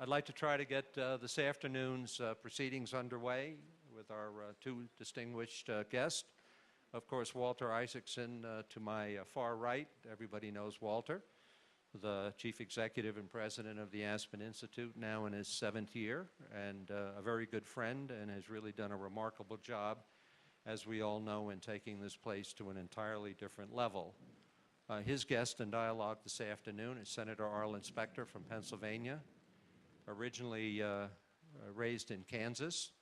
I'd like to try to get this afternoon's proceedings underway with our two distinguished guests. Of course, Walter Isaacson to my far right. Everybody knows Walter, the Chief Executive and President of the Aspen Institute, now in his 7th year, and a very good friend, and has really done a remarkable job, as we all know, in taking this place to an entirely different level. His guest in dialogue this afternoon is Senator Arlen Specter from Pennsylvania, originally raised in Kansas,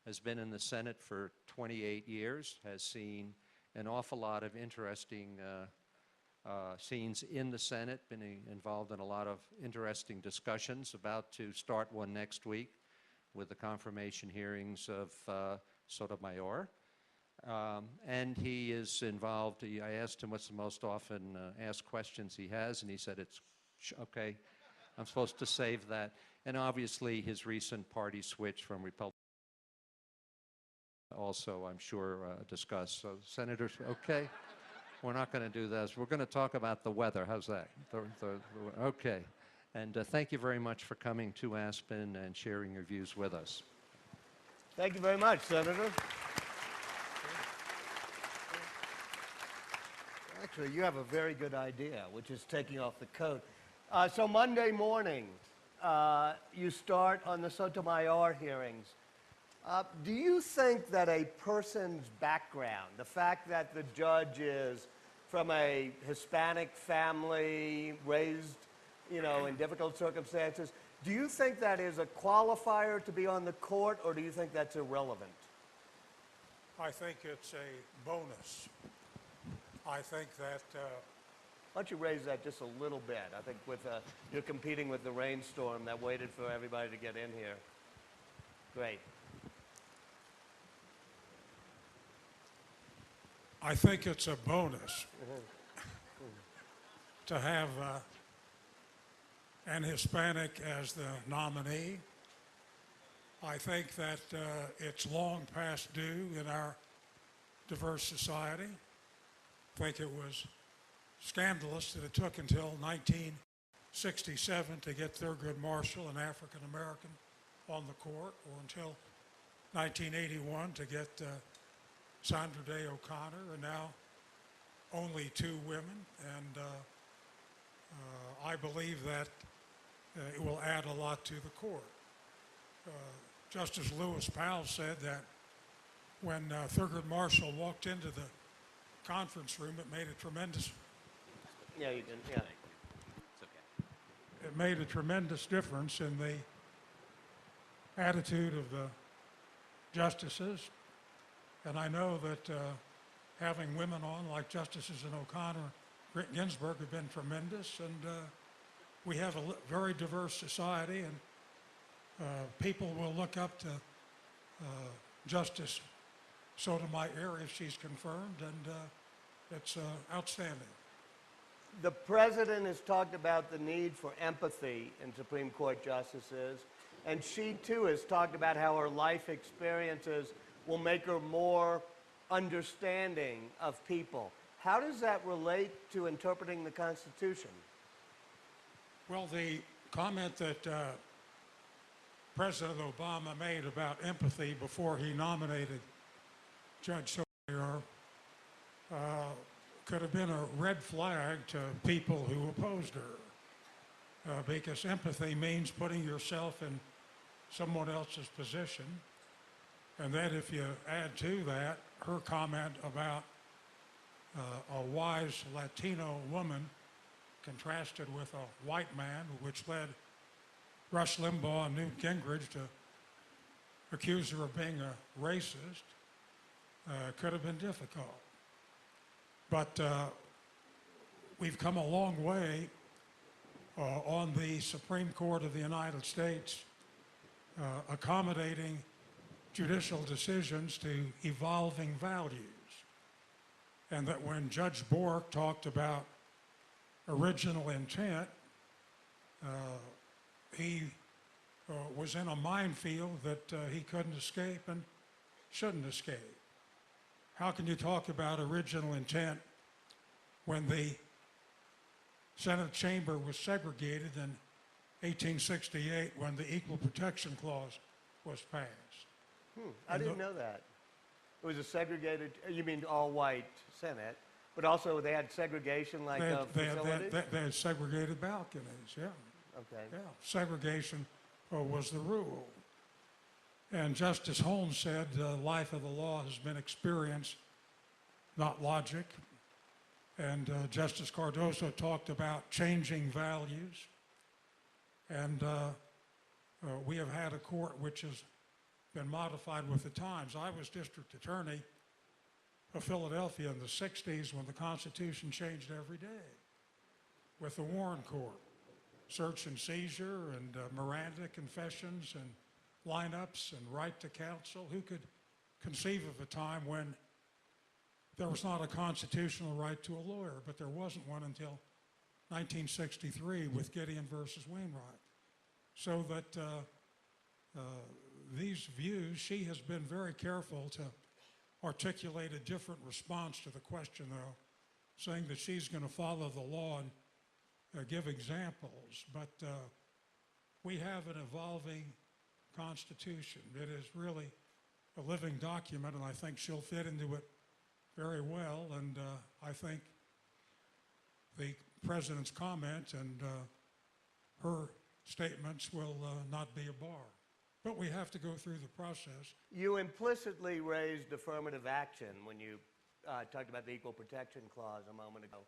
has been in the Senate for 28 years, has seen an awful lot of interesting scenes in the Senate, been involved in a lot of interesting discussions, about to start one next week with the confirmation hearings of Sotomayor. And he is involved, I asked him what's the most often asked questions he has, and he said it's, okay, I'm supposed to save that. And obviously his recent party switch from Republican, also I'm sure discussed. So Senators, okay, we're not going to do this. We're going to talk about the weather. How's that? Okay. And thank you very much for coming to Aspen and sharing your views with us. Thank you very much, Senator. Actually, you have a very good idea, which is taking off the coat. So Monday morning, you start on the Sotomayor hearings. Do you think that a person's background, the fact that the judge is from a Hispanic family, raised, in difficult circumstances, do you think that is a qualifier to be on the court, or do you think that's irrelevant? I think it's a bonus. I think that... Why don't you raise that just a little bit? I think you're competing with the rainstorm that waited for everybody to get in here. Great. I think it's a bonus to have an Hispanic as the nominee. I think that it's long past due in our diverse society. I think it was scandalous that it took until 1967 to get Thurgood Marshall, an African American, on the court, or until 1981 to get Sandra Day O'Connor, and now only 2 women. And I believe that it will add a lot to the court. Justice Lewis Powell said that when Thurgood Marshall walked into the conference room, it made a tremendous... Yeah, you did. Yeah. It's okay. It made a tremendous difference in the attitude of the justices. And I know that having women on, like Justices O'Connor, Ginsburg, have been tremendous. And we have a very diverse society, and people will look up to Justice Sotomayor if she's confirmed, and it's outstanding. The president has talked about the need for empathy in Supreme Court justices, and she too has talked about how her life experiences will make her more understanding of people. How does that relate to interpreting the Constitution? Well, the comment that President Obama made about empathy before he nominated Judge Sotomayor could have been a red flag to people who opposed her, because empathy means putting yourself in someone else's position. And then if you add to that her comment about a wise Latino woman contrasted with a white man, which led Rush Limbaugh and Newt Gingrich to accuse her of being a racist, could have been difficult. But we've come a long way on the Supreme Court of the United States accommodating judicial decisions to evolving values. And that when Judge Bork talked about original intent, he was in a minefield that he couldn't escape and shouldn't escape. How can you talk about original intent when the Senate chamber was segregated and 1868 when the Equal Protection Clause was passed. I didn't know that. It was a segregated, you mean all-white Senate, but also they had segregation like of facilities? They had segregated balconies, yeah. Okay. Yeah, segregation was the rule. And Justice Holmes said, life of the law has been experience, not logic. And Justice Cardoso talked about changing values. And we have had a court which has been modified with the times. I was district attorney of Philadelphia in the 60s when the Constitution changed every day with the Warren Court. Search and seizure and Miranda confessions and lineups and right to counsel. Who could conceive of a time when there was not a constitutional right to a lawyer, but there wasn't one until 1963 with Gideon versus Wainwright. So that these views, she has been very careful to articulate a different response to the question, though, saying that she's going to follow the law and give examples. But we have an evolving Constitution. It is really a living document, and I think she'll fit into it very well. And I think the President's comment and her statements will not be a bar. But we have to go through the process. You implicitly raised affirmative action when you talked about the Equal Protection Clause a moment ago.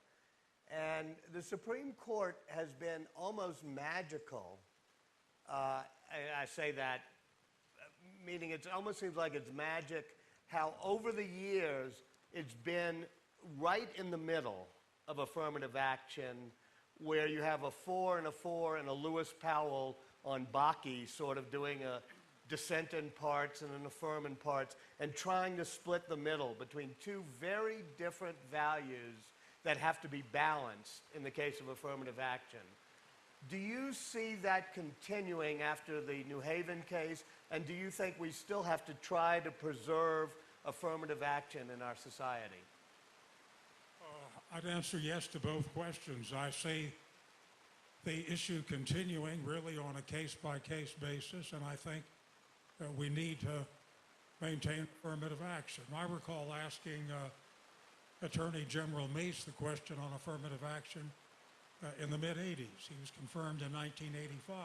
And the Supreme Court has been almost magical. I say that, meaning it almost seems like it's magic how over the years it's been right in the middle of affirmative action where you have a 4 and a 4 and a Lewis Powell on Bakke sort of doing a dissent in parts and an affirm in parts and trying to split the middle between two very different values that have to be balanced in the case of affirmative action. Do you see that continuing after the New Haven case, and do you think we still have to try to preserve affirmative action in our society? I'd answer yes to both questions. I see the issue continuing really on a case-by-case basis, and I think we need to maintain affirmative action. I recall asking Attorney General Meese the question on affirmative action in the mid-'80s. He was confirmed in 1985,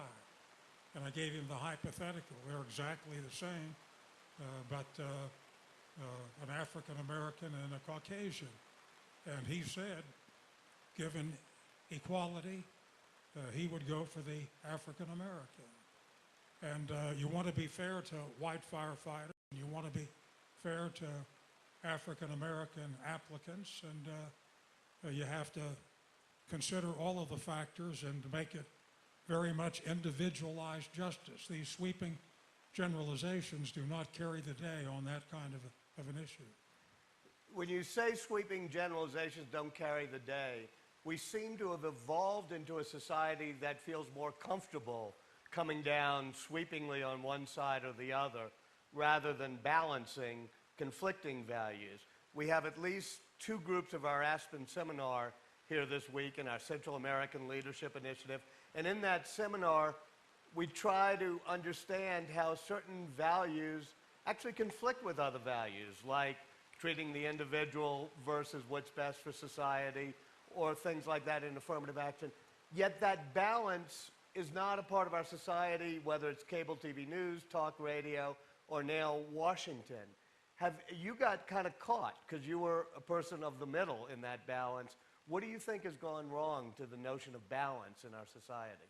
and I gave him the hypothetical. They're exactly the same, but an African-American and a Caucasian. And he said, given equality, he would go for the African-American. And you want to be fair to white firefighters, and you want to be fair to African-American applicants, and you have to consider all of the factors and to make it very much individualized justice. These sweeping generalizations do not carry the day on that kind of an issue. When you say sweeping generalizations don't carry the day, we seem to have evolved into a society that feels more comfortable coming down sweepingly on one side or the other rather than balancing conflicting values. We have at least two groups of our Aspen seminar here this week in our Central American Leadership Initiative. And in that seminar, we try to understand how certain values actually conflict with other values, like treating the individual versus what's best for society, or things like that in affirmative action. Yet that balance is not a part of our society, whether it's cable TV news, talk radio, or now Washington. You got kind of caught because you were a person of the middle in that balance. What do you think has gone wrong to the notion of balance in our society?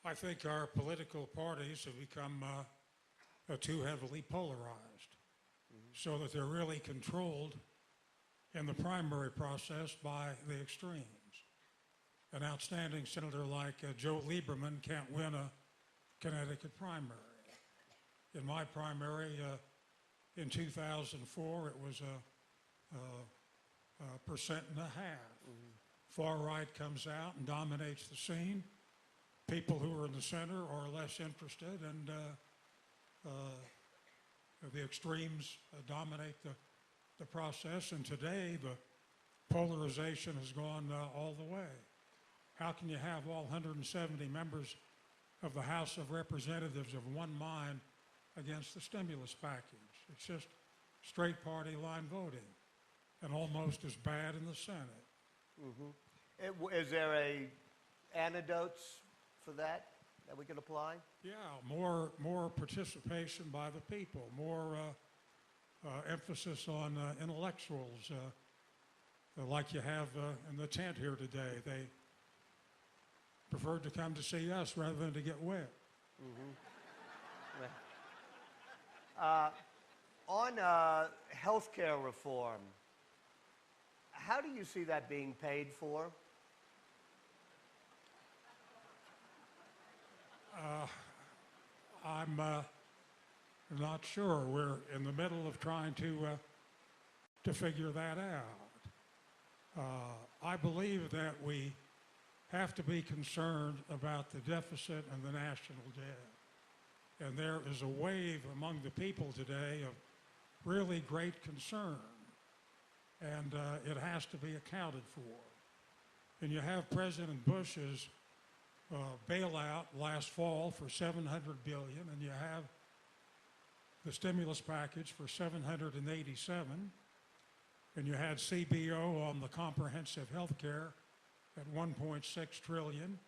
I think our political parties have become too heavily polarized, so that they're really controlled in the primary process by the extremes. An outstanding senator like Joe Lieberman can't win a Connecticut primary. In my primary in 2004, it was a 1.5%. Far right comes out and dominates the scene. People who are in the center are less interested, and the extremes dominate the process. And today, the polarization has gone all the way. how can you have all 170 members of the House of Representatives of one mind against the stimulus package? It's just straight party line voting, and almost as bad in the Senate. Is there a antidotes for that we can apply? Yeah, more participation by the people, more emphasis on intellectuals, like you have in the tent here today. They preferred to come to see us rather than to get wet. On health care reform, how do you see that being paid for? I'm not sure. We're in the middle of trying to figure that out. I believe that we have to be concerned about the deficit and the national debt. And there is a wave among the people today of really great concern. And it has to be accounted for. And you have President Bush's bailout last fall for $700 billion, and you have the stimulus package for $787, and you had CBO on the comprehensive health care at $1.6 trillion,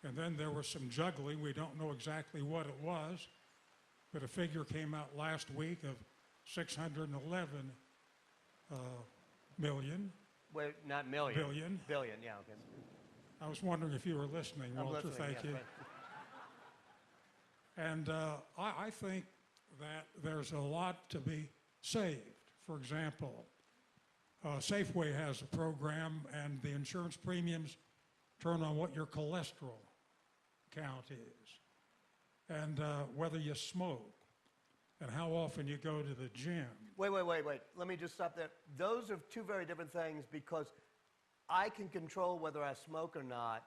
and then there was some juggling. We don't know exactly what it was, but a figure came out last week of 611 million. Wait, not million. Billion. Billion, yeah, okay. I was wondering if you were listening, I'm Walter. listening, Thank yes, you. right. And I think that there's a lot to be saved. For example, Safeway has a program, and the insurance premiums turn on what your cholesterol count is, and whether you smoke, and how often you go to the gym. Wait. Let me just stop there. Those are two very different things, because I can control whether I smoke or not,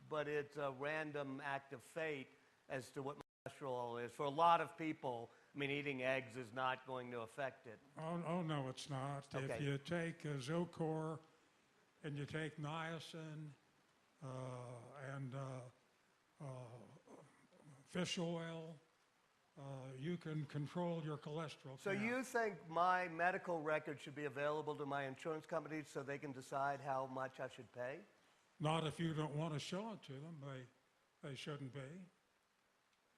but it's a random act of fate as to what my cholesterol is. For a lot of people, I mean, eating eggs is not going to affect it. Oh no, it's not. Okay. If you take Zocor and you take niacin and fish oil, you can control your cholesterol So count. you think my medical record should be available to my insurance companies so they can decide how much I should pay? Not if you don't want to show it to them. They shouldn't be.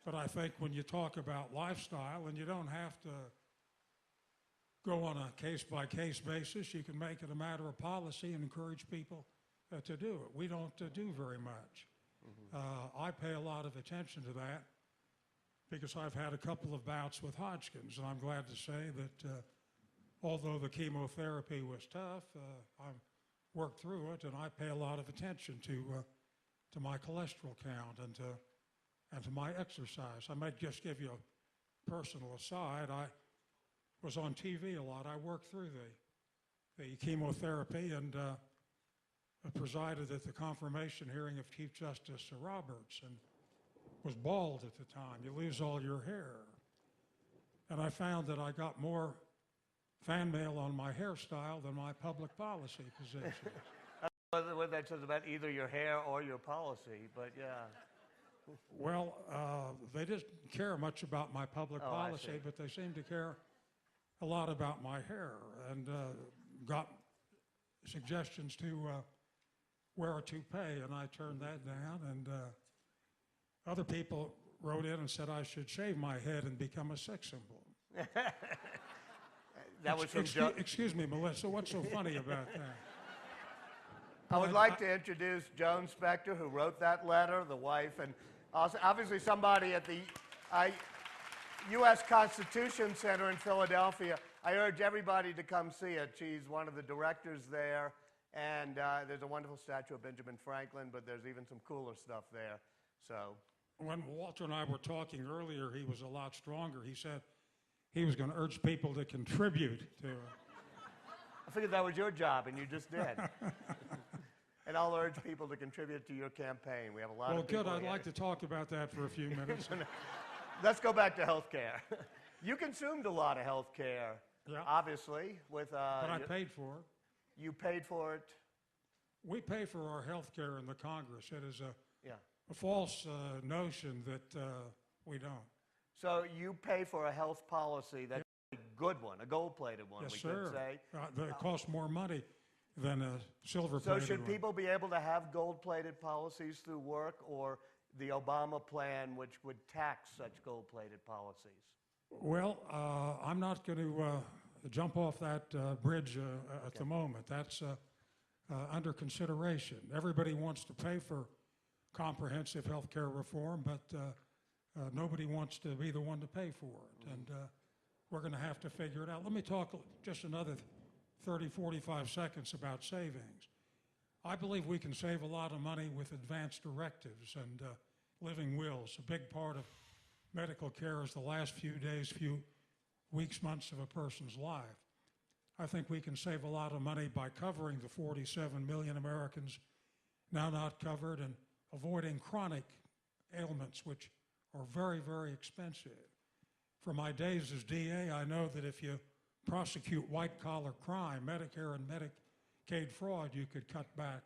But I think when you talk about lifestyle, and you don't have to go on a case-by-case basis, you can make it a matter of policy and encourage people to do it. We don't do very much. I pay a lot of attention to that because I've had a couple of bouts with Hodgkin's, and I'm glad to say that although the chemotherapy was tough, I worked through it, and I pay a lot of attention to my cholesterol count and to my exercise. I might just give you a personal aside. I was on TV a lot. I worked through the chemotherapy and presided at the confirmation hearing of Chief Justice Roberts, and was bald at the time. You lose all your hair. And I found that I got more fan mail on my hairstyle than my public policy positions. What that says about either your hair or your policy, but yeah. Well, they didn't care much about my public Oh, I policy, see. but they seemed to care a lot about my hair, and got suggestions to wear a toupee, and I turned that down, and other people wrote in and said I should shave my head and become a sex symbol. That was from Joe. Excuse me, Melissa, what's so funny about that? I would like to introduce Joan Specter, who wrote that letter, the wife, and also, obviously somebody at the U.S. Constitution Center in Philadelphia. I urge everybody to come see it. She's one of the directors there, and there's a wonderful statue of Benjamin Franklin, but there's even some cooler stuff there. So, When Walter and I were talking earlier, he was a lot stronger. He said he was going to urge people to contribute to I figured that was your job, and you just did. And I'll urge people to contribute to your campaign. We have a lot Well, of people good. I'd here. like to talk about that for a few minutes. Let's go back to health care. You consumed a lot of health care, Yeah. obviously, with... But I paid for it. You paid for it We pay for our health care in the Congress. It is Yeah. a false notion that we don't. So you pay for a health policy that's a good one, a gold-plated one, Yes, we sir. could say. It costs more money than a So silver-plated should one. people be able to have gold-plated policies through work, or the Obama plan, which would tax such gold-plated policies? Well, I'm not going to jump off that bridge at the moment. That's under consideration. Everybody wants to pay for comprehensive health care reform, but nobody wants to be the one to pay for it. And we're going to have to figure it out. Let me talk just another 30, 45 seconds about savings. I believe we can save a lot of money with advanced directives and living wills. A big part of medical care is the last few days, few weeks, months of a person's life. I think we can save a lot of money by covering the 47 million Americans now not covered and avoiding chronic ailments, which are very, very expensive. From my days as DA, I know that if you prosecute white-collar crime, Medicare and Medicaid fraud, you could cut back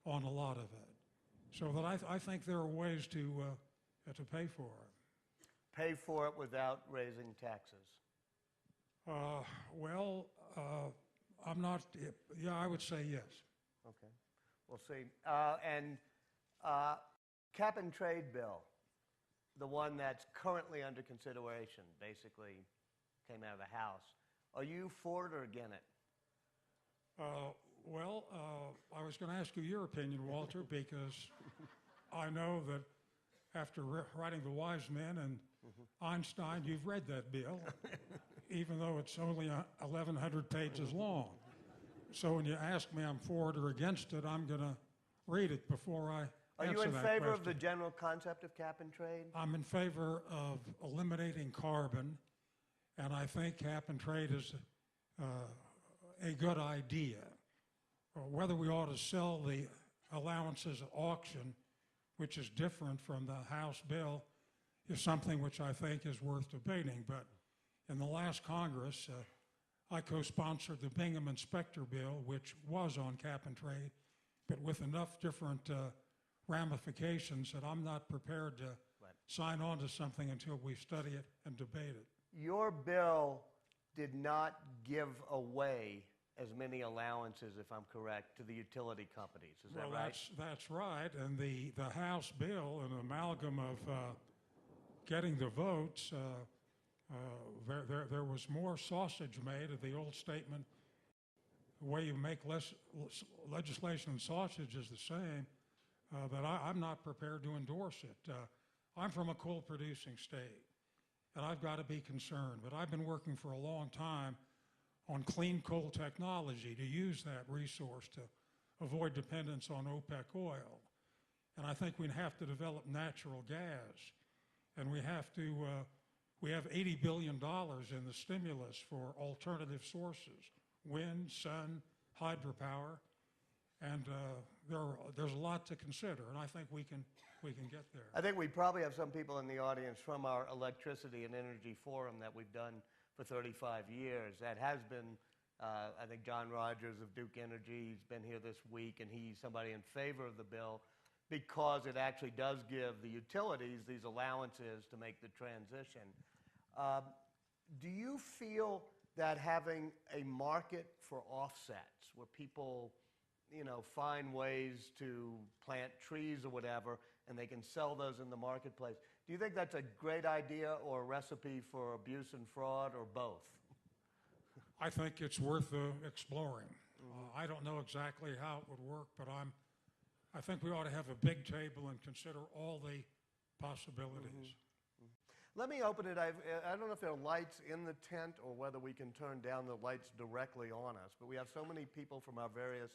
on a lot of it. So that I think there are ways to pay for it. Pay for it without raising taxes. Well, I'm not, yeah, I would say yes. Okay, we'll see. And cap and trade bill, the one that's currently under consideration, basically came out of the House. Are you for it or against it? Well, I was going to ask you your opinion, Walter, because I know that after writing The Wise Men and Einstein, you've read that bill, even though it's only 1,100 pages long. So when you ask me I'm for it or against it, I'm going to read it before I Are answer you in that favor question. of the general concept of cap and trade? I'm in favor of eliminating carbon, and I think cap and trade is a good idea. Whether we ought to sell the allowances at auction, which is different from the House bill, is something which I think is worth debating. But in the last Congress, I co-sponsored the Bingham and Specter bill, which was on cap and trade, but with enough different ramifications that I'm not prepared to sign on to something until we study it and debate it. Your bill did not give away as many allowances, if I'm correct, to the utility companies. Is that right? That's right. And the House bill, an amalgam of getting the votes, there was more sausage made of the old statement, the way you make legislation and sausage is the same, that I'm not prepared to endorse it. I'm from a coal-producing state, and I've got to be concerned. But I've been working for a long time on clean coal technology to use that resource to avoid dependence on OPEC oil. And I think we have to develop natural gas. And we have $80 billion in the stimulus for alternative sources, wind, sun, hydropower. And there's a lot to consider, and I think we can get there. I think we probably have some people in the audience from our Electricity and Energy Forum that we've done for 35 years. That has been, I think, John Rogers of Duke Energy. He's been here this week, and he's somebody in favor of the bill because it actually does give the utilities these allowances to make the transition. Do you feel that having a market for offsets where people find ways to plant trees or whatever, and they can sell those in the marketplace. Do you think that's a great idea or a recipe for abuse and fraud, or both? I think it's worth exploring. I don't know exactly how it would work, but I think we ought to have a big table and consider all the possibilities. Let me open it. I don't know if there are lights in the tent or whether we can turn down the lights directly on us, but we have so many people from our various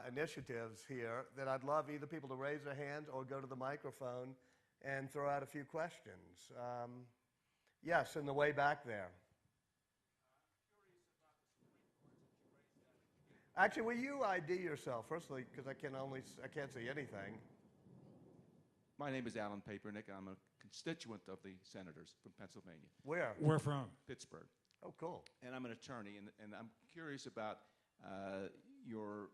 initiatives here that I'd love either people to raise their hands or go to the microphone and throw out a few questions. Yes, in the way back there. Actually, will you ID yourself, firstly, because I can't see anything. My name is Arlen Specter. I'm a constituent of the senators from Pennsylvania, Where? Where from? Pittsburgh. Oh, cool. And I'm an attorney, and I'm curious about your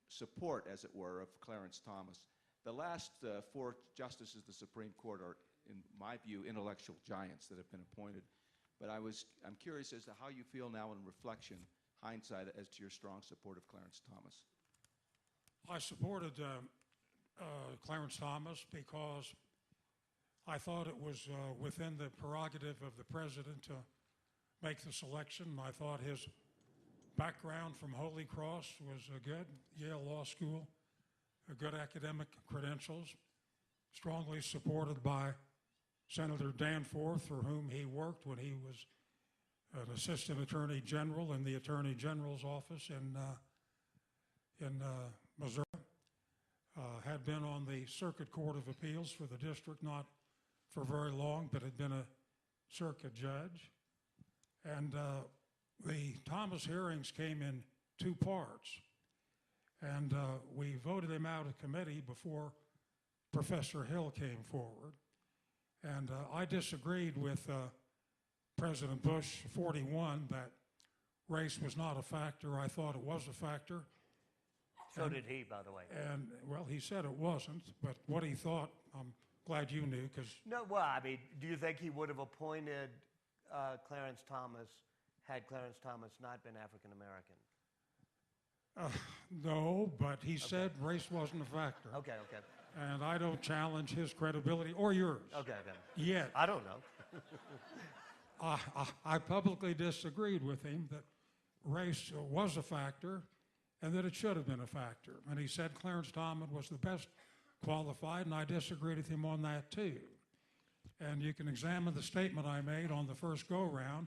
support, as it were, of Clarence Thomas. The last four justices of the Supreme Court are, in my view, intellectual giants that have been appointed. But I'm curious as to how you feel now in reflection, hindsight, as to your strong support of Clarence Thomas. I supported Clarence Thomas because I thought it was within the prerogative of the president to make the selection. I thought his background from Holy Cross was good, Yale Law School, good academic credentials, strongly supported by Senator Danforth, for whom he worked when he was an assistant attorney general in the attorney general's office in Missouri. Had been on the Circuit Court of Appeals for the district, not for very long, but had been a circuit judge. And the Thomas hearings came in two parts. And we voted him out of committee before Professor Hill came forward. And I disagreed with President Bush 41 that race was not a factor. I thought it was a factor. So did he, by the way. And, well, he said it wasn't, but what he thought, I'm glad you knew, because... No, well, I mean, do you think he would have appointed Clarence Thomas had Clarence Thomas not been African American? No, but he said race wasn't a factor. Okay, okay. And I don't challenge his credibility or yours. Okay, okay. Yet. I don't know. I publicly disagreed with him that race was a factor and that it should have been a factor. And he said Clarence Thomas was the best qualified, and I disagreed with him on that too. And you can examine the statement I made on the first go-round.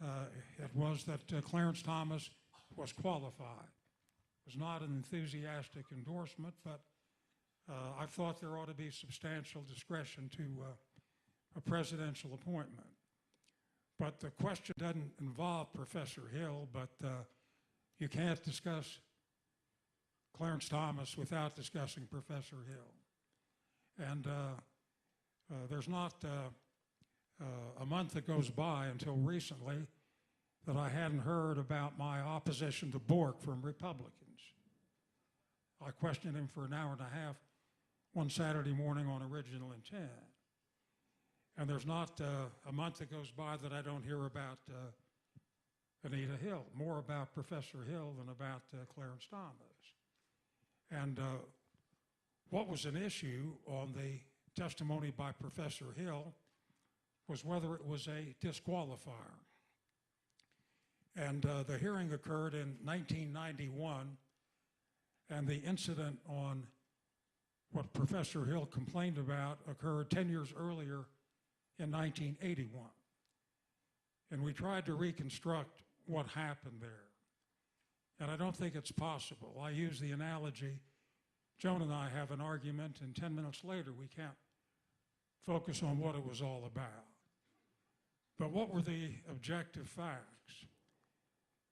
It was that Clarence Thomas was qualified. It was not an enthusiastic endorsement, but I thought there ought to be substantial discretion to a presidential appointment. But the question doesn't involve Professor Hill, but you can't discuss Clarence Thomas without discussing Professor Hill. And there's not a month that goes by until recently that I hadn't heard about my opposition to Bork from Republicans. I questioned him for an hour and a half one Saturday morning on original intent. And there's not a month that goes by that I don't hear about Anita Hill, more about Professor Hill than about Clarence Thomas. And what was an issue on the testimony by Professor Hill was whether it was a disqualifier. And the hearing occurred in 1991, and the incident on what Professor Hill complained about occurred 10 years earlier in 1981. And we tried to reconstruct what happened there. And I don't think it's possible. I use the analogy, Joan and I have an argument, and 10 minutes later we can't focus on what it was all about. But what were the objective facts?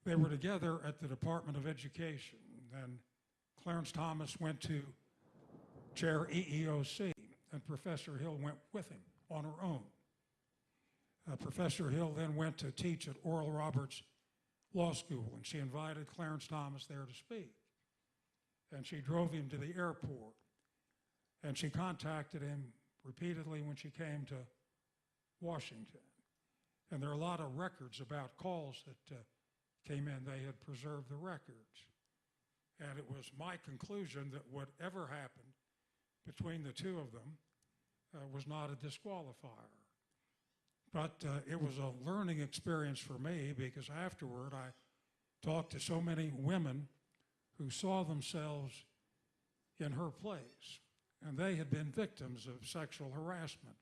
They were together at the Department of Education, and Clarence Thomas went to chair EEOC, and Professor Hill went with him on her own. Professor Hill then went to teach at Oral Roberts Law School, and she invited Clarence Thomas there to speak. And she drove him to the airport, and she contacted him repeatedly when she came to Washington. And there are a lot of records about calls that came in. They had preserved the records. And it was my conclusion that whatever happened between the two of them was not a disqualifier. But it was a learning experience for me, because afterward I talked to so many women who saw themselves in her place. And they had been victims of sexual harassment.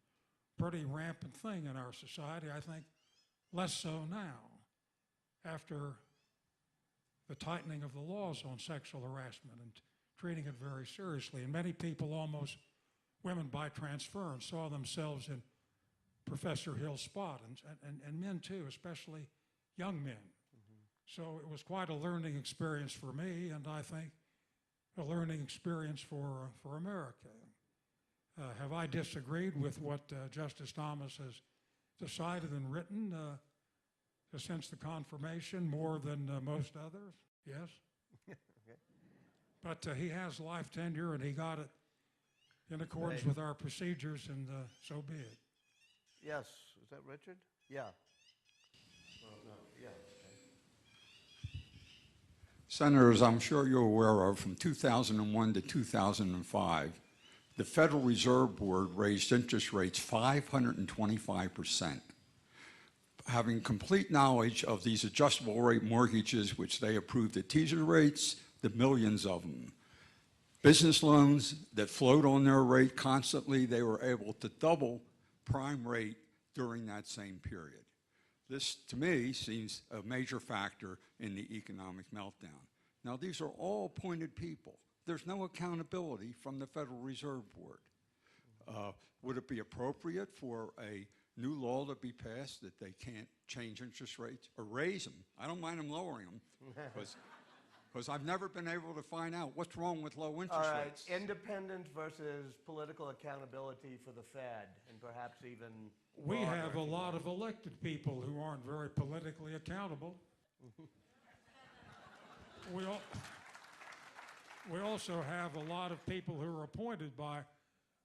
Pretty rampant thing in our society. I think less so now, after the tightening of the laws on sexual harassment and treating it very seriously. And many people, almost women by transference, saw themselves in Professor Hill's spot, and men too, especially young men. Mm-hmm. So it was quite a learning experience for me, and I think a learning experience for America. Have I disagreed with what Justice Thomas has decided and written since the confirmation more than most others? Yes. Okay. But he has life tenure, and he got it in accordance Right. with our procedures, and so be it. Yes, is that Richard? Yeah. Oh, no, yeah. Senators, I'm sure you're aware of, from 2001 to 2005, the Federal Reserve Board raised interest rates 525%. Having complete knowledge of these adjustable rate mortgages, which they approved at teaser rates, the millions of them. Business loans that float on their rate constantly, they were able to double prime rate during that same period. This, to me, seems a major factor in the economic meltdown. Now, these are all appointed people. There's no accountability from the Federal Reserve Board. Would it be appropriate for a new law to be passed that they can't change interest rates or raise them? I don't mind them lowering them, because I've never been able to find out what's wrong with low interest All right, rates. independent versus political accountability for the Fed, and perhaps even We broader, have if a you lot will. of elected people who aren't very politically accountable. We also have a lot of people who are appointed by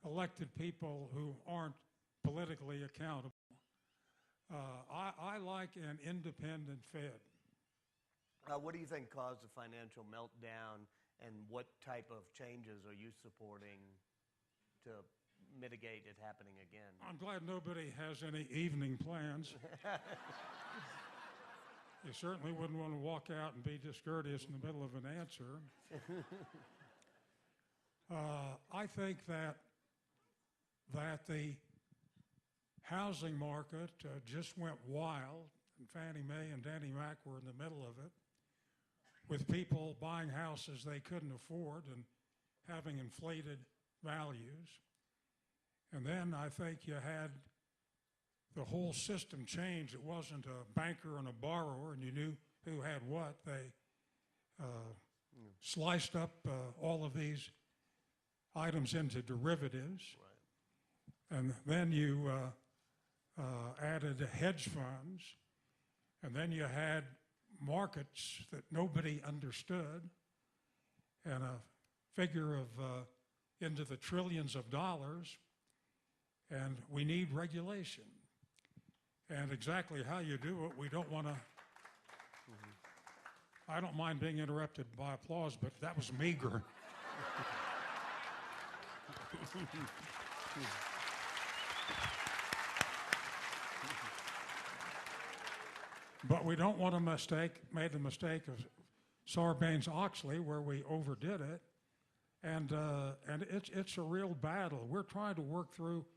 elected people who aren't politically accountable. I like an independent Fed. What do you think caused the financial meltdown, and what type of changes are you supporting to mitigate it happening again? I'm glad nobody has any evening plans. You certainly wouldn't want to walk out and be discourteous in the middle of an answer. I think that the housing market just went wild, and Fannie Mae and Danny Mac were in the middle of it, with people buying houses they couldn't afford and having inflated values. And then I think you had the whole system change. It wasn't a banker and a borrower, and you knew who had what. They sliced up all of these items into derivatives. Right. And then you added hedge funds, and then you had markets that nobody understood, and a figure of into the trillions of dollars, and we need regulation. And exactly how you do it, we don't want to. I don't mind being interrupted by applause, but that was meager. But we don't want to made the mistake of Sarbanes-Oxley, where we overdid it, and it's a real battle. We're trying to work through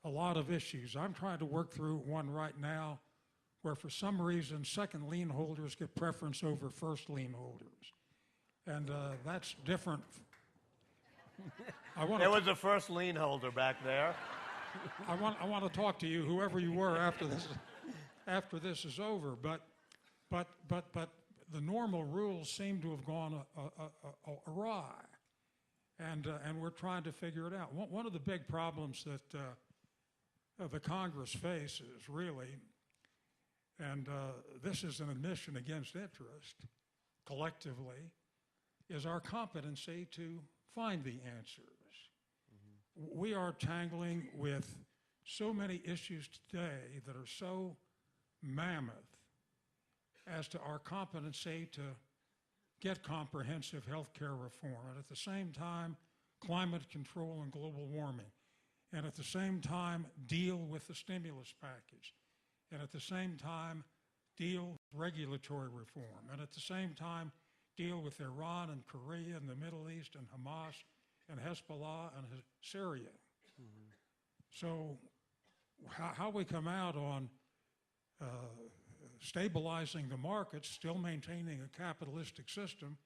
a lot of issues. I'm trying to work through one right now where for some reason second lien holders get preference over first lien holders. And that's different. There was a first lien holder back there. I want to talk to you, whoever you were, after this is over. But the normal rules seem to have gone awry, and we're trying to figure it out. One of the big problems that the Congress faces, really, and this is an admission against interest, collectively, is our competency to find the answers. Mm-hmm. We are tangling with so many issues today that are so mammoth as to our competency to get comprehensive health care reform, and at the same time, climate control and global warming, and at the same time, deal with the stimulus package, and at the same time, deal with regulatory reform, and at the same time, deal with Iran and Korea and the Middle East and Hamas and Hezbollah and Syria. Mm-hmm. So how we come out on stabilizing the markets, still maintaining a capitalistic system,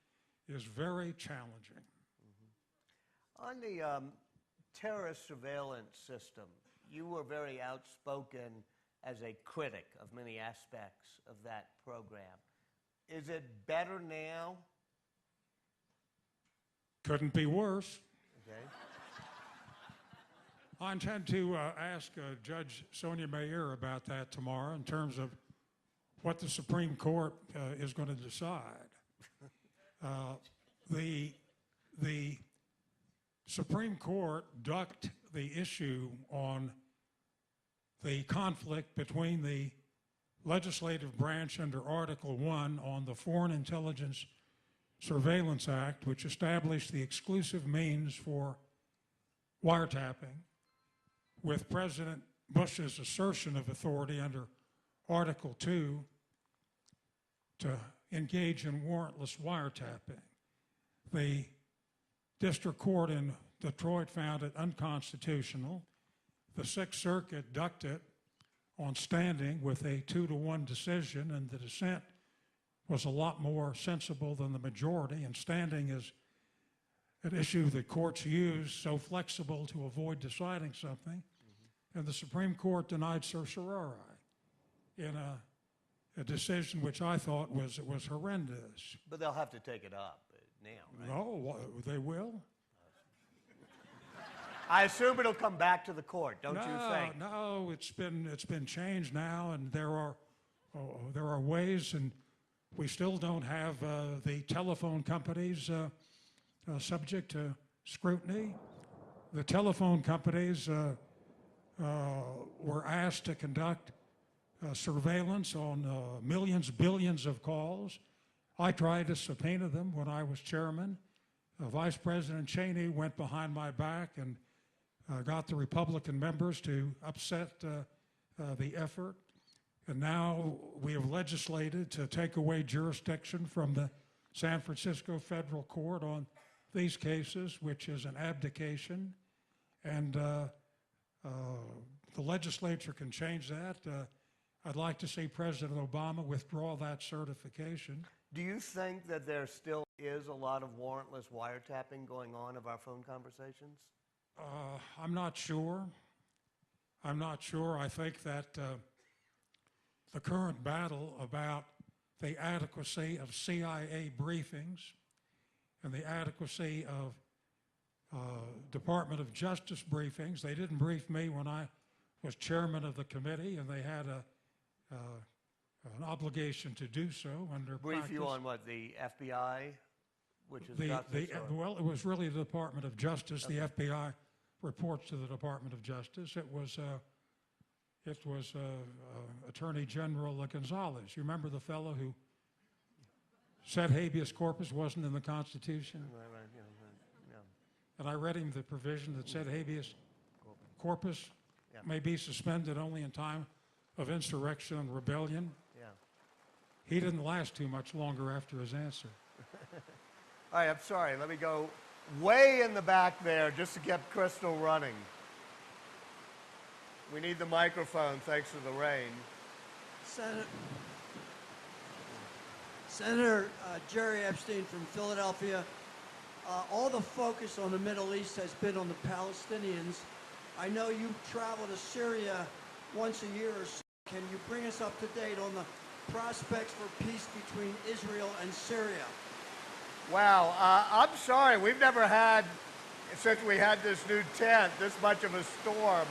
is very challenging. Mm-hmm. On the terrorist surveillance system, you were very outspoken as a critic of many aspects of that program. Is it better now? Couldn't be worse. Okay. I intend to ask Judge Sonia Mayer about that tomorrow in terms of what the Supreme Court is going to decide. The the Supreme Court ducked the issue on the conflict between the legislative branch under Article 1 on the Foreign Intelligence Surveillance Act, which established the exclusive means for wiretapping, with President Bush's assertion of authority under Article 2 to engage in warrantless wiretapping. The district court in Detroit found it unconstitutional. The Sixth Circuit ducked it on standing with a 2-to-1 decision, and the dissent was a lot more sensible than the majority, and standing is an issue that courts use so flexible to avoid deciding something. And the Supreme Court denied certiorari in a decision which I thought was horrendous. But they'll have to take it up now, right? No, they will? I assume it'll come back to the court, don't you think? No, it's been changed now, and there are ways, and we still don't have the telephone companies subject to scrutiny. The telephone companies were asked to conduct surveillance on millions, billions of calls. I tried to subpoena them when I was chairman. Vice President Cheney went behind my back and got the Republican members to upset the effort. And now we have legislated to take away jurisdiction from the San Francisco Federal Court on these cases, which is an abdication. And the legislature can change that. I'd like to see President Obama withdraw that certification. Do you think that there still is a lot of warrantless wiretapping going on of our phone conversations? I'm not sure. I think that the current battle about the adequacy of CIA briefings and the adequacy of Department of Justice briefings. They didn't brief me when I was chairman of the committee, and they had an obligation to do so under Brief practice. you on what, the FBI, which is justice? Well, it was really the Department of Justice. Okay. The FBI reports to the Department of Justice. It was Attorney General Gonzalez. You remember the fellow who said habeas corpus wasn't in the Constitution? Right, yeah. And I read him the provision that said habeas corpus may be suspended only in time of insurrection and rebellion. Yeah. He didn't last too much longer after his answer. All right, I'm sorry. Let me go way in the back there just to get Crystal running. We need the microphone thanks to the rain. Senator Jerry Epstein from Philadelphia. All the focus on the Middle East has been on the Palestinians. I know you travel to Syria once a year or so. Can you bring us up to date on the prospects for peace between Israel and Syria? Wow, I'm sorry. We've never had, since we had this new tent, this much of a storm.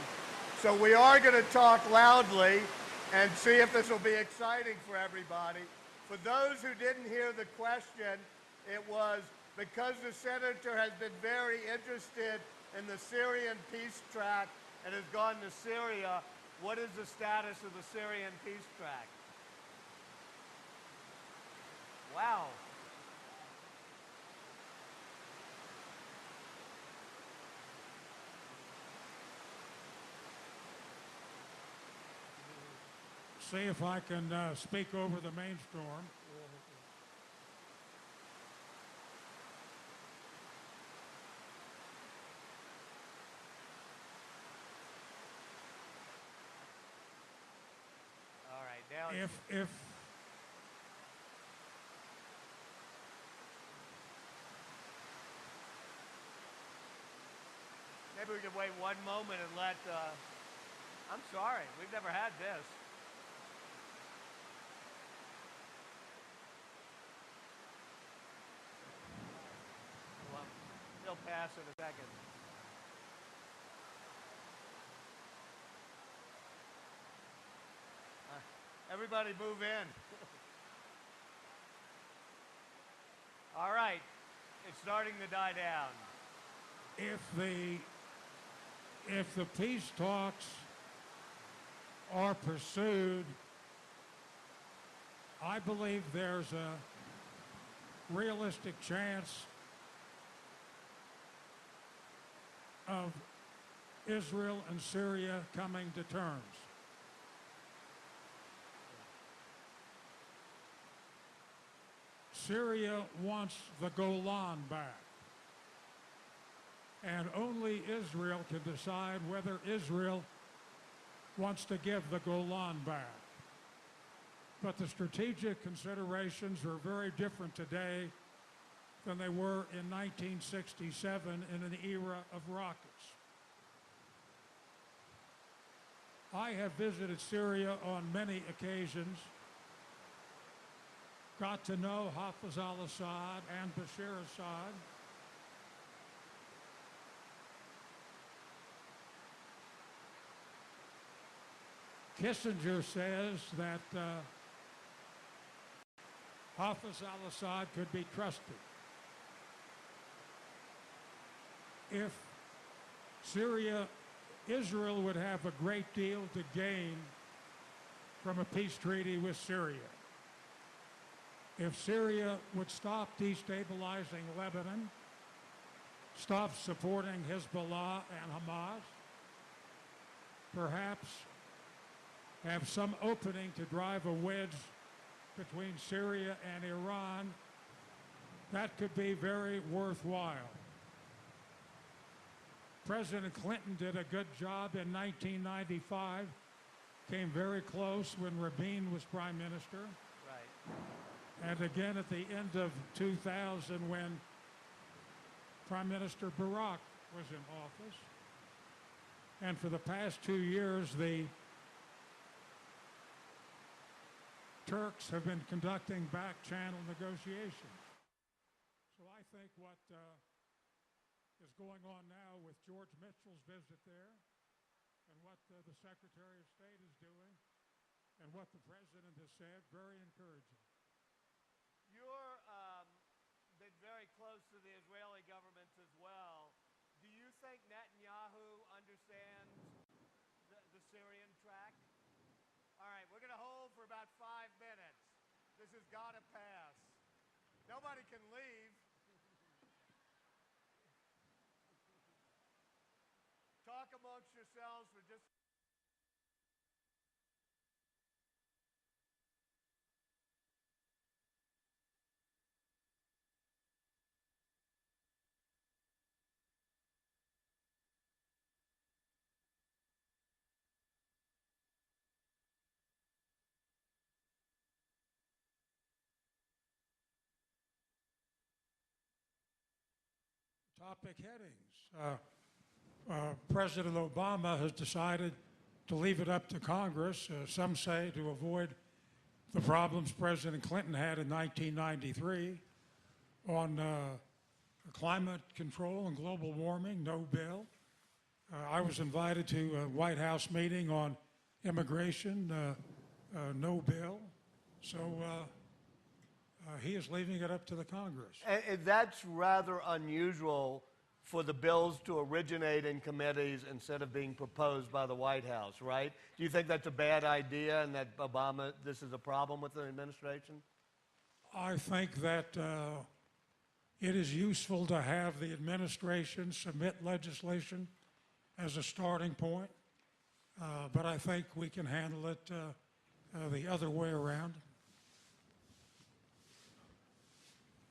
So we are going to talk loudly and see if this will be exciting for everybody. For those who didn't hear the question, it was because the senator has been very interested in the Syrian peace track and has gone to Syria, what is the status of the Syrian peace track? Wow. See if I can speak over the main storm. All right, now If maybe we can wait one moment and let, I'm sorry, we've never had this. Well, it'll pass in a second. Everybody move in. All right. It's starting to die down. If the peace talks are pursued, I believe there's a realistic chance of Israel and Syria coming to terms. Syria wants the Golan back. And only Israel can decide whether Israel wants to give the Golan back. But the strategic considerations are very different today than they were in 1967 in an era of rockets. I have visited Syria on many occasions, got to know Hafiz al-Assad and Bashar Assad. Kissinger says that Hafiz al-Assad could be trusted. If Israel would have a great deal to gain from a peace treaty with Syria. If Syria would stop destabilizing Lebanon, stop supporting Hezbollah and Hamas, perhaps have some opening to drive a wedge between Syria and Iran, that could be very worthwhile. President Clinton did a good job in 1995, came very close when Rabin was prime minister. Right. And again at the end of 2000 when Prime Minister Barack was in office. And for the past 2 years, the Turks have been conducting back-channel negotiations. So I think what is going on now with George Mitchell's visit there and what the Secretary of State is doing and what the President has said, very encouraging. You're been very close to the Israeli government as well. Do you think Netanyahu understands the Syrian track? All right, we're going to hold for about 5 minutes. This has got to pass. Nobody can leave. Talk amongst yourselves for just... Topic headings. President Obama has decided to leave it up to Congress, some say to avoid the problems President Clinton had in 1993 on climate control and global warming, no bill. I was invited to a White House meeting on immigration, no bill. So he is leaving it up to the Congress. And that's rather unusual for the bills to originate in committees instead of being proposed by the White House, right? Do you think that's a bad idea and that this is a problem with the administration? I think that it is useful to have the administration submit legislation as a starting point, but I think we can handle it the other way around.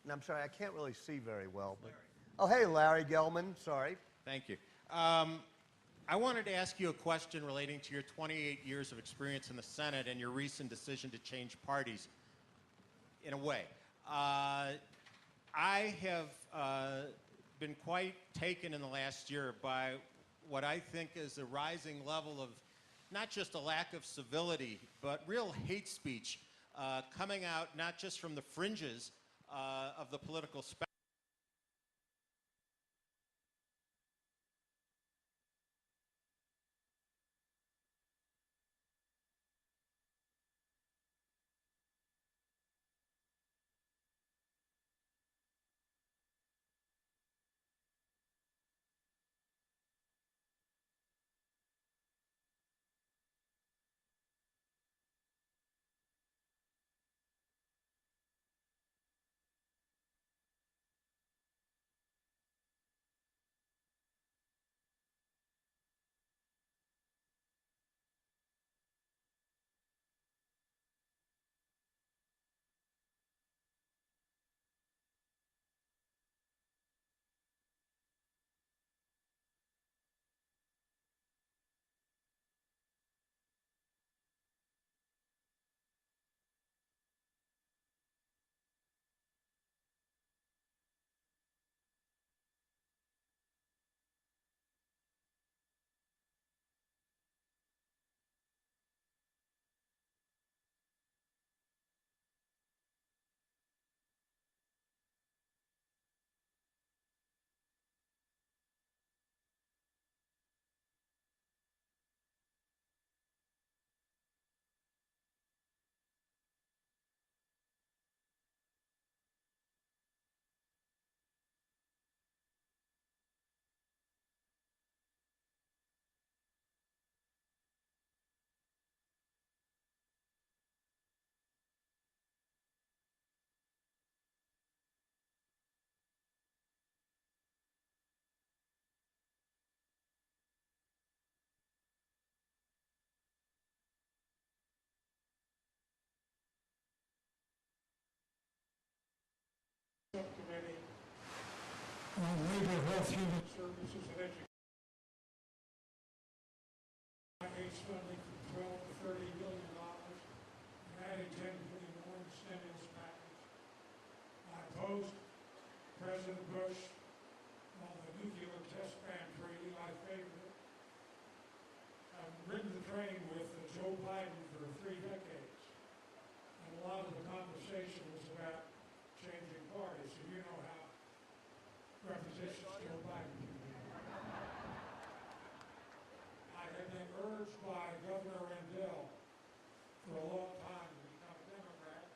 And I'm sorry, I can't really see very well. But oh, hey, Larry Gelman. Sorry. Thank you. I wanted to ask you a question relating to your 28 years of experience in the Senate and your recent decision to change parties, in a way. I have been quite taken in the last year by what I think is a rising level of not just a lack of civility, but real hate speech coming out not just from the fringes of the political spectrum. on labor, health, human services, and education. Funding from 12 to 30 million dollars, and adding 10 million more in the stimulus package. I opposed President Bush on the nuclear test ban treaty. I favored it. I've ridden the train with Joe Biden for 3 decades, and a lot of the conversation was about changing parties, and you know how repetitious Joe Biden can be. I have been urged by Governor Rendell for a long time to become a Democrat.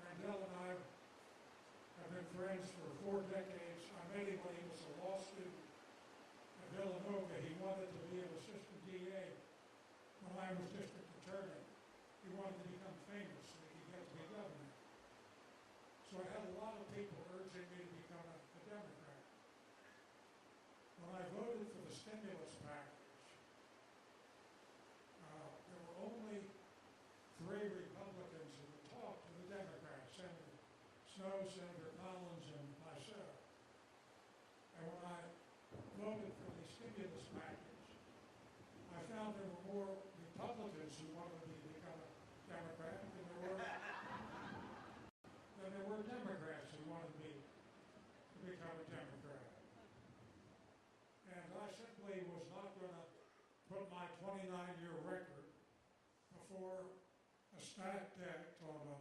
Rendell and I have been friends for 4 decades. I met him when he was a law student at Villanova. He wanted to be an assistant DA when I was district attorney. He wanted to become famous so he could get to be governor. So I had a lot of people urging me to become a Democrat. When I voted for the stimulus package, there were only 3 Republicans who would talk to the Democrats, Senator Snow, Senator Collins, and myself. And when I voted for the stimulus package, I found there were more Republicans who wanted me to become a Democrat than there were Democrats who wanted me to become a Democrat. And I simply was not going to put my 29-year record before a stacked deck on a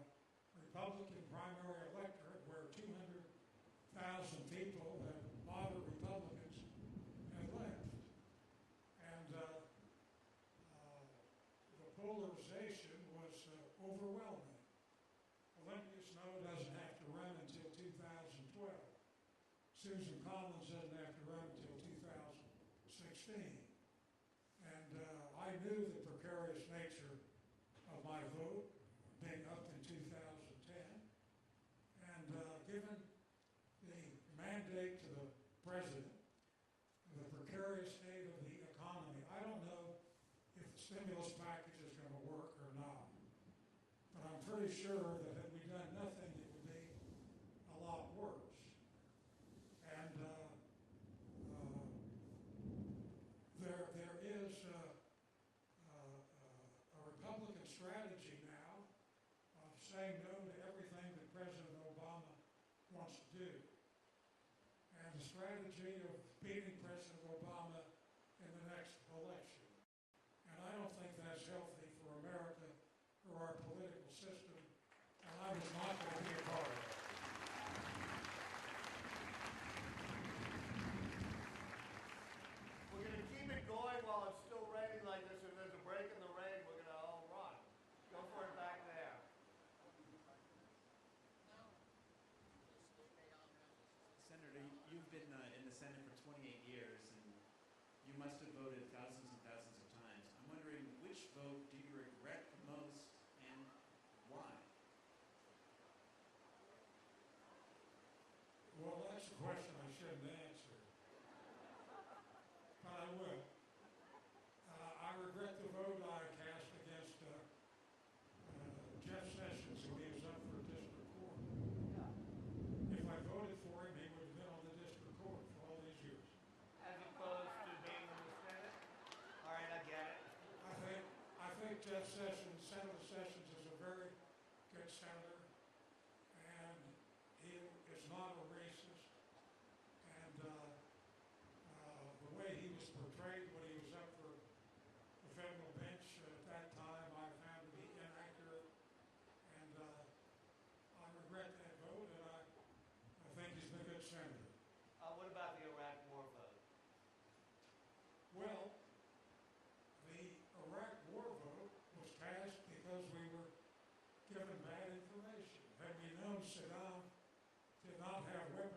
Republican primary electorate where 200,000 people and moderate Republicans had left. And the polarization was overwhelming. Olympia Snow doesn't have to run until 2012. Susan Collins doesn't have to run until 2016. And I knew the precarious nature of my vote being up in 2010. And given the mandate to the president, the precarious state of the economy, I don't know if the stimulus package is going to work or not. But I'm pretty sure that had we done nothing, it would be a lot worse. And there is a Republican strategy now of saying no to everything that President Obama wants to do. And the strategy of beating President Obama in the next election. And I don't think that's healthy for America or our political system, and I was not going to be a part of it. We're going to keep it going while it's still raining like this. If there's a break in the rain, we're going to all run. Go for it back there. Senator, you've been in the Senate for 28 years, and you must have voted thousands and thousands of times. I'm wondering, which vote do you regret the most, and why? Well, that's a question I shouldn't answer, but I will. I regret the vote I cast against Jeff Sessions when he was up for district court. If I voted for him, he would have been on the district court for all these years. As opposed to being in the Senate? All right, I get it. I think Jeff Sessions, Senator Sessions, is a very good senator, and he is not a racist. And the way he was portrayed when he was up for the federal bench at that time, I found to be inaccurate. And I regret that vote, and I think he's been a good senator. What about the Iraq War vote? Well, the Iraq War vote was passed because we were given bad information. Had we known Saddam did not have weapons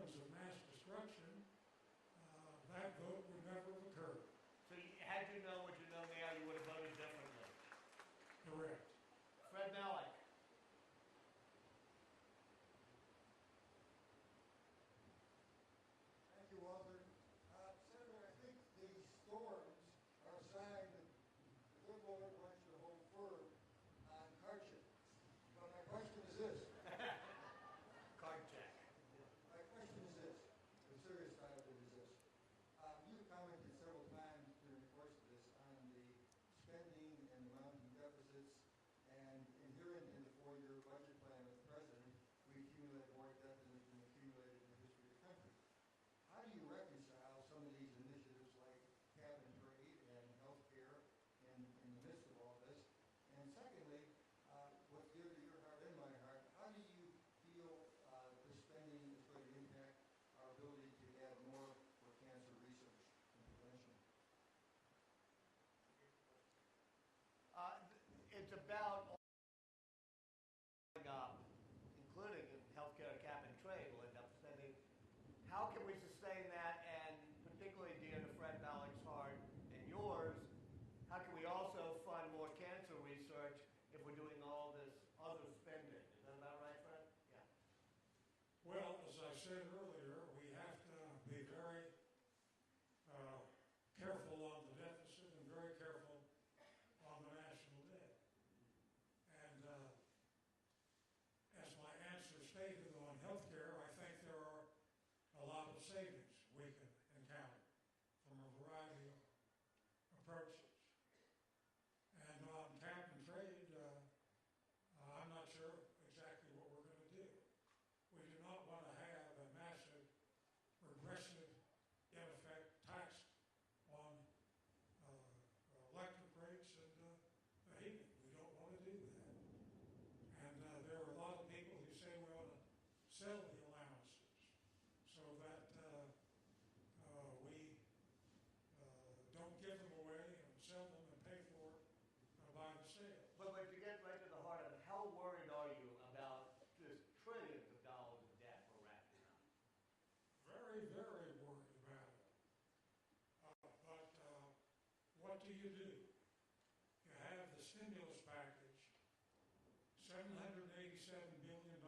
said earlier, we have to be very careful on the deficit and very careful on the national debt. And as my answer stated on health care, I think there are a lot of savings we can encounter from a variety of approaches. And on cap and trade, I'm not sure exactly what we're going to do. We do not want to have a massive regressive, in effect, tax on electric rates and the heating. We don't want to do that. And there are a lot of people who say we ought to sell the allowances so that we don't give them away and sell them and pay for it by the sale. But to get right to the heart of it, how worried are you about this trillions of dollars of debt we're racking up? Very, very worried about it. But what do? You have the stimulus package, $787 billion.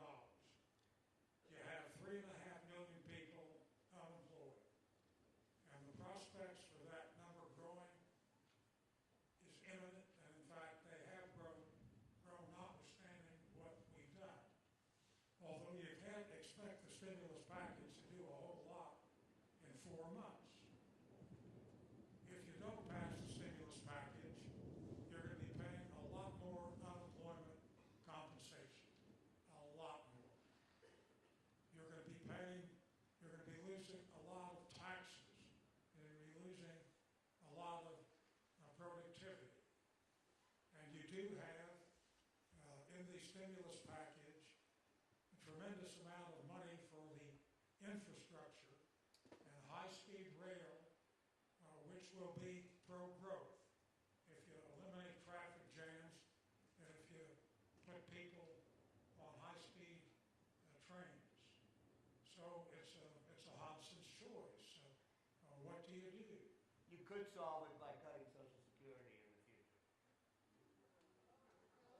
You have 3.5 million people unemployed. And the prospects for that number growing is imminent, and in fact, they have grown notwithstanding what we've done. Although you can't expect the stimulus package to do a whole lot in 4 months. If you don't pass the stimulus package, you're going to be paying a lot more unemployment compensation. A lot more. You're going to be losing a lot of taxes. You're going to be losing a lot of productivity. And you do have, in the stimulus package, a tremendous amount of money for the infrastructure and high-speed rail, which will be pro-growth. If you eliminate traffic jams and if you put people on high-speed trains. So it's a Hobson's choice. What do? You could solve it by cutting Social Security in the future.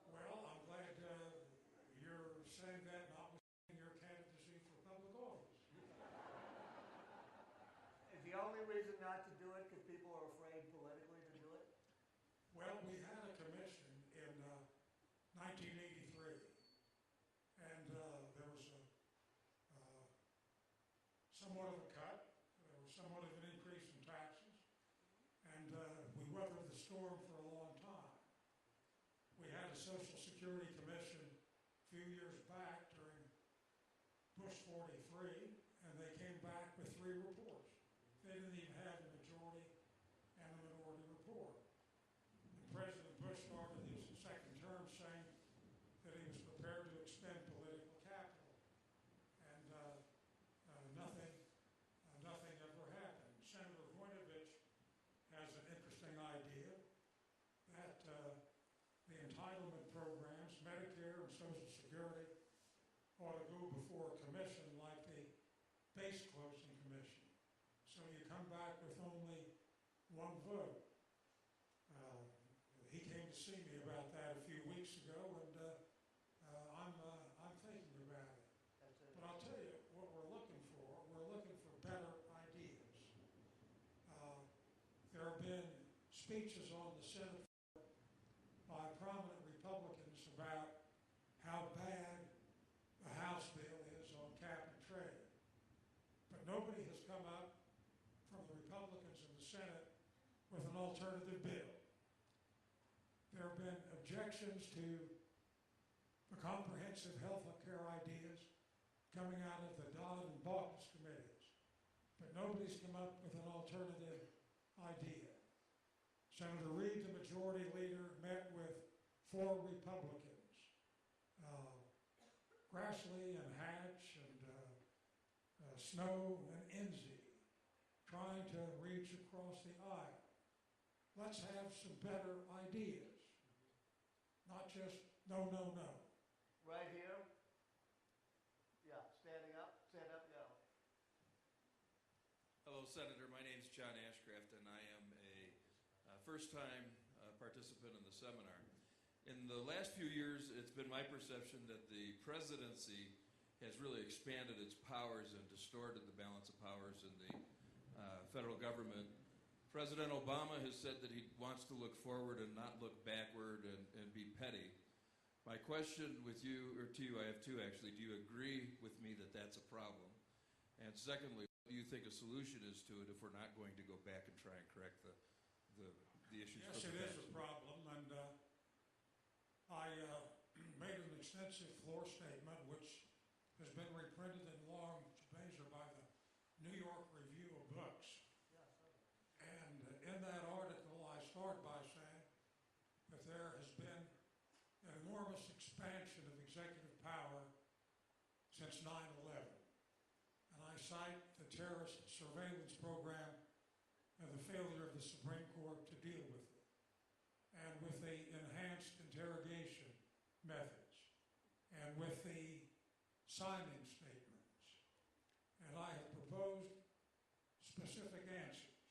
Well, I'm glad you're saying that, notwithstanding your candidacy for public office. Is the only reason not to do it because people are afraid politically to do it? Well, we had a commission in 1983, and there was somewhat of a cut. There was somewhat of an increase in taxes, and we weathered the storm for a long time. We had a Social Security Commission a few years back during Bush 43, and they came back with 3 reports. They didn't even have a majority and a minority report. And President Bush started his second term saying that he was prepared to expend political capital, and nothing ever happened. Senator Voinovich has an interesting idea that the entitlement programs, Medicare and Social Security, ought to go before a commission like the base closing commission. So you come back with only 1 vote. He came to see me about that a few weeks ago, and I'm thinking about it. But I'll tell you what we're looking for. We're looking for better ideas. There have been speeches on the Senate by prominent Republicans about how bad the House bill is on cap and trade. But nobody has come up from the Republicans in the Senate with an alternative bill. There have been objections to the comprehensive health care ideas coming out of the Dodd and Baucus committees. But nobody's come up with an alternative idea. Senator Reid, the majority leader, met with 4 Republicans, Grassley and Hatch and Snow and Enzi, trying to reach across the aisle. Let's have some better ideas, not just no, no, no. Right here? Yeah, standing up, stand up, yeah. Hello, Senator. My name is John Ashcraft, and I am a first-time participant in the seminar. In the last few years, it's been my perception that the presidency has really expanded its powers and distorted the balance of powers in the federal government. President Obama has said that he wants to look forward and not look backward and be petty. My question with you, or to you, I have two actually. Do you agree with me that that's a problem? And secondly, what do you think a solution is to it if we're not going to go back and try and correct the issues? Yes, it is a problem, and I made an extensive floor statement, which has been reprinted in long measure by the New York Review of Books. And in that article, I start by saying that there has been an enormous expansion of executive power since 9/11. And I cite the terrorist surveillance program and the failure of the Supreme Court to deal with it, and with the enhanced interrogation methods, and with the signing statements. And I have proposed specific answers.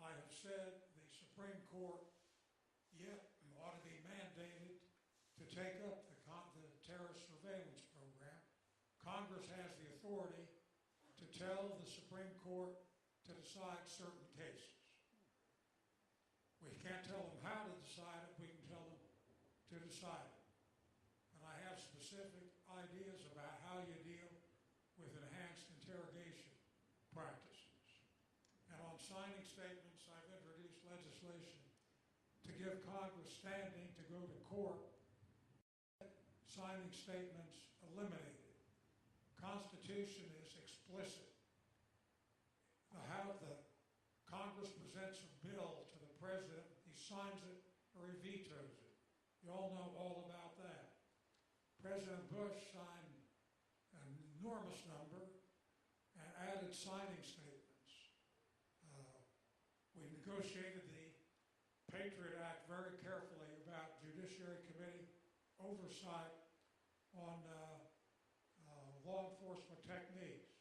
I have said the Supreme Court yet ought to be mandated to take up the terrorist surveillance program. Congress has the authority to tell the Supreme Court to decide certain cases. We can't tell them how to decide it, we can tell them to decide it. And I have specific ideas about how you deal with enhanced interrogation practices. And on signing statements, I've introduced legislation to give Congress standing to go to court. Signing statements eliminated. Constitution is explicit. How the Congress presents a bill to the president, he signs it or he vetoes it. You all know all about that. President Bush signed an enormous number and added signing statements. We negotiated the Patriot Act very carefully about Judiciary Committee oversight on law enforcement techniques.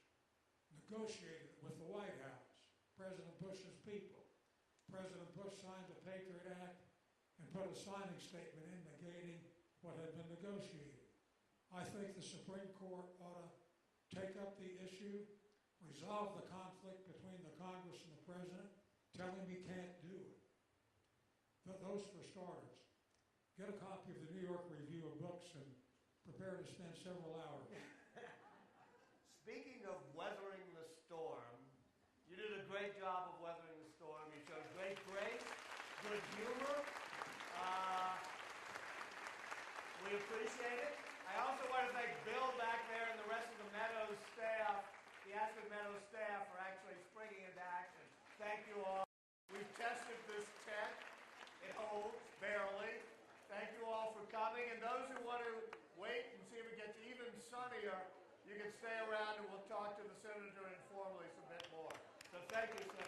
Negotiated with the White House, President Bush's people. President Bush signed the Patriot Act and put a signing statement in negating what had been negotiated. I think the Supreme Court ought to take up the issue, resolve the conflict between the Congress and the President, tell him he can't do it. Those for starters. Get a copy of the New York Review of Books and prepare to spend several hours. Speaking of weathering the storm, you did a great job of weathering the storm. You showed great grace, good humor. We appreciate it. I also want to thank Bill back there and the rest of the Meadows staff, the Aspen Meadows staff, for actually springing into action. Thank you all. We've tested this tent. It holds, barely. Thank you all for coming. And those who want to wait and see if it gets even sunnier, you can stay around and we'll talk to the senator informally a bit more. So thank you, Senator.